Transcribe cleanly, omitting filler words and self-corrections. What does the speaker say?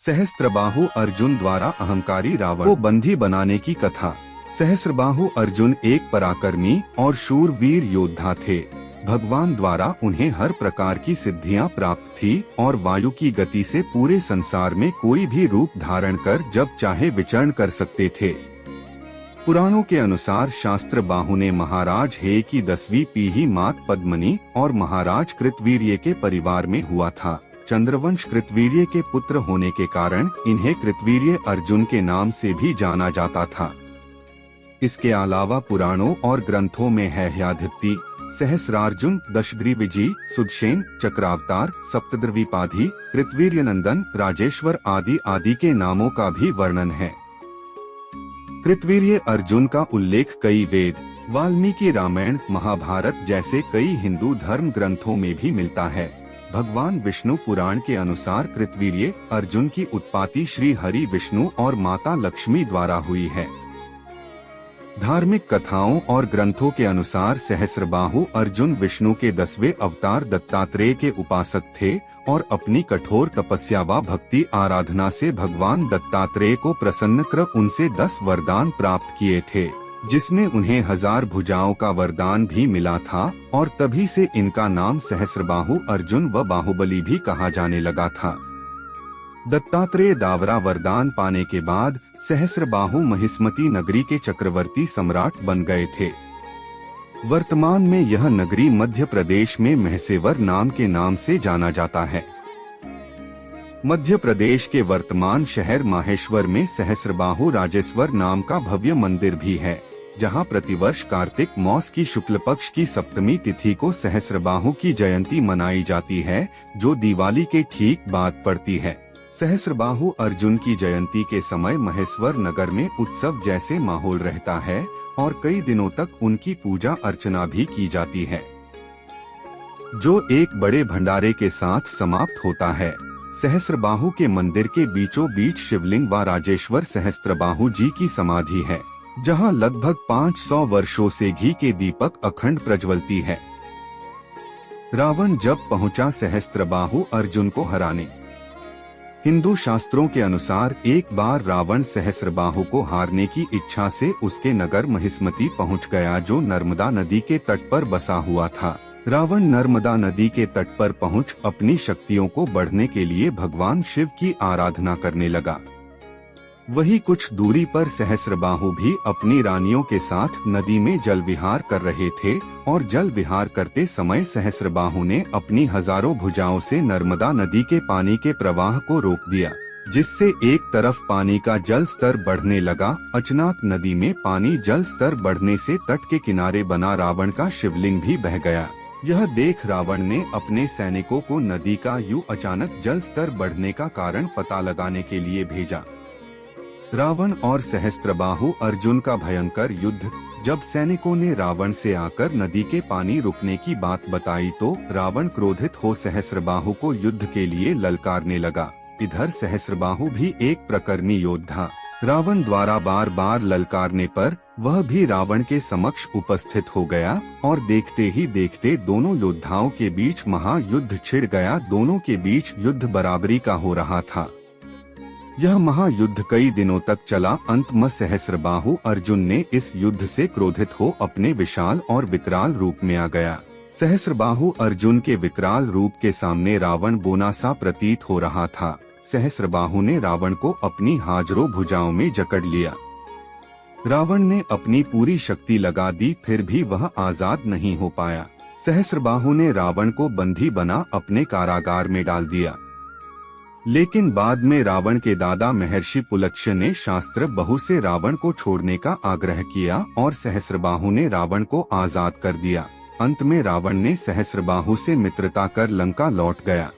सहस्त्रबाहु अर्जुन द्वारा अहंकारी रावण को बंदी बनाने की कथा। सहस्त्रबाहु अर्जुन एक पराक्रमी और शूरवीर योद्धा थे। भगवान द्वारा उन्हें हर प्रकार की सिद्धियां प्राप्त थी और वायु की गति से पूरे संसार में कोई भी रूप धारण कर जब चाहे विचरण कर सकते थे। पुराणों के अनुसार सहस्त्रबाहु ने महाराज हे की 10वीं पीढ़ी मात पद्मिनी और महाराज कृतवीर्य के परिवार में हुआ था। चंद्रवंश कृतवीर्य के पुत्र होने के कारण इन्हें कृतवीर्य अर्जुन के नाम से भी जाना जाता था। इसके अलावा पुराणों और ग्रंथों में हेहयाधिपति, सहस्रार्जुन, दशग्रीवजी, सुदर्शन, चक्रावतार, सप्तद्रविपाधी, कृतवीर्यनंदन, राजेश्वर आदि के नामों का भी वर्णन है। कृतवीर्य अर्जुन का उल्लेख कई वेद, वाल्मीकि रामायण, महाभारत जैसे कई हिंदू धर्म ग्रंथों में भी मिलता है। भगवान विष्णु पुराण के अनुसार कृतवीर्य अर्जुन की उत्पत्ति श्री हरि विष्णु और माता लक्ष्मी द्वारा हुई है। धार्मिक कथाओं और ग्रंथों के अनुसार सहस्त्रबाहु अर्जुन विष्णु के 10वें अवतार दत्तात्रेय के उपासक थे और अपनी कठोर तपस्या व भक्ति आराधना से भगवान दत्तात्रेय को प्रसन्न कर उनसे 10 वरदान प्राप्त किए थे, जिसमें उन्हें 1000 भुजाओं का वरदान भी मिला था और तभी से इनका नाम सहस्त्रबाहु अर्जुन व बाहुबली भी कहा जाने लगा था। दत्तात्रेय दावरा वरदान पाने के बाद सहस्त्रबाहु महिष्मती नगरी के चक्रवर्ती सम्राट बन गए थे। वर्तमान में यह नगरी मध्य प्रदेश में महसेवर नाम के नाम से जाना जाता है। मध्य प्रदेश के वर्तमान शहर माहेश्वर में सहस्त्रबाहु राजेश्वर नाम का भव्य मंदिर भी है, जहां प्रतिवर्ष कार्तिक मास की शुक्ल पक्ष की सप्तमी तिथि को सहस्त्रबाहु की जयंती मनाई जाती है, जो दिवाली के ठीक बाद पड़ती है। सहस्त्रबाहु अर्जुन की जयंती के समय महेश्वर नगर में उत्सव जैसे माहौल रहता है और कई दिनों तक उनकी पूजा अर्चना भी की जाती है, जो एक बड़े भंडारे के साथ समाप्त होता है। सहस्त्रबाहु के मंदिर के बीचों बीच शिवलिंग व राजेश्वर सहस्त्रबाहु जी की समाधि है, जहां लगभग 500 वर्षों से घी के दीपक अखंड प्रज्वलती है। रावण जब पहुंचा सहस्त्रबाहु अर्जुन को हराने। हिंदू शास्त्रों के अनुसार एक बार रावण सहस्त्रबाहु को हारने की इच्छा से उसके नगर महिष्मती पहुंच गया, जो नर्मदा नदी के तट पर बसा हुआ था। रावण नर्मदा नदी के तट पर पहुंच अपनी शक्तियों को बढ़ने के लिए भगवान शिव की आराधना करने लगा। वहीं कुछ दूरी पर सहस्त्रबाहु भी अपनी रानियों के साथ नदी में जल विहार कर रहे थे और जल विहार करते समय सहस्त्रबाहु ने अपनी हजारों भुजाओं से नर्मदा नदी के पानी के प्रवाह को रोक दिया, जिससे एक तरफ पानी का जल स्तर बढ़ने लगा। अचानक नदी में पानी जल स्तर बढ़ने से तट के किनारे बना रावण का शिवलिंग भी बह गया। यह देख रावण ने अपने सैनिकों को नदी का यूं अचानक जल स्तर बढ़ने का कारण पता लगाने के लिए भेजा। रावण और सहस्त्रबाहु अर्जुन का भयंकर युद्ध। जब सैनिकों ने रावण से आकर नदी के पानी रुकने की बात बताई तो रावण क्रोधित हो सहस्त्रबाहु को युद्ध के लिए ललकारने लगा। इधर सहस्त्रबाहु भी एक प्रकर्मी योद्धा। रावण द्वारा बार बार ललकारने पर वह भी रावण के समक्ष उपस्थित हो गया और देखते ही देखते दोनों योद्धाओं के बीच महायुद्ध छिड़ गया। दोनों के बीच युद्ध बराबरी का हो रहा था। यह महायुद्ध कई दिनों तक चला। अंत में सहस्त्रबाहु अर्जुन ने इस युद्ध से क्रोधित हो अपने विशाल और विकराल रूप में आ गया। सहस्त्रबाहु अर्जुन के विकराल रूप के सामने रावण बोना सा प्रतीत हो रहा था। सहस्त्रबाहु ने रावण को अपनी हाजरों भुजाओं में जकड़ लिया। रावण ने अपनी पूरी शक्ति लगा दी, फिर भी वह आजाद नहीं हो पाया। सहस्त्रबाहु ने रावण को बंदी बना अपने कारागार में डाल दिया। लेकिन बाद में रावण के दादा महर्षि पुलत्स्य ने सहस्त्रबाहु से रावण को छोड़ने का आग्रह किया और सहस्त्रबाहु ने रावण को आजाद कर दिया। अंत में रावण ने सहस्त्रबाहु से मित्रता कर लंका लौट गया।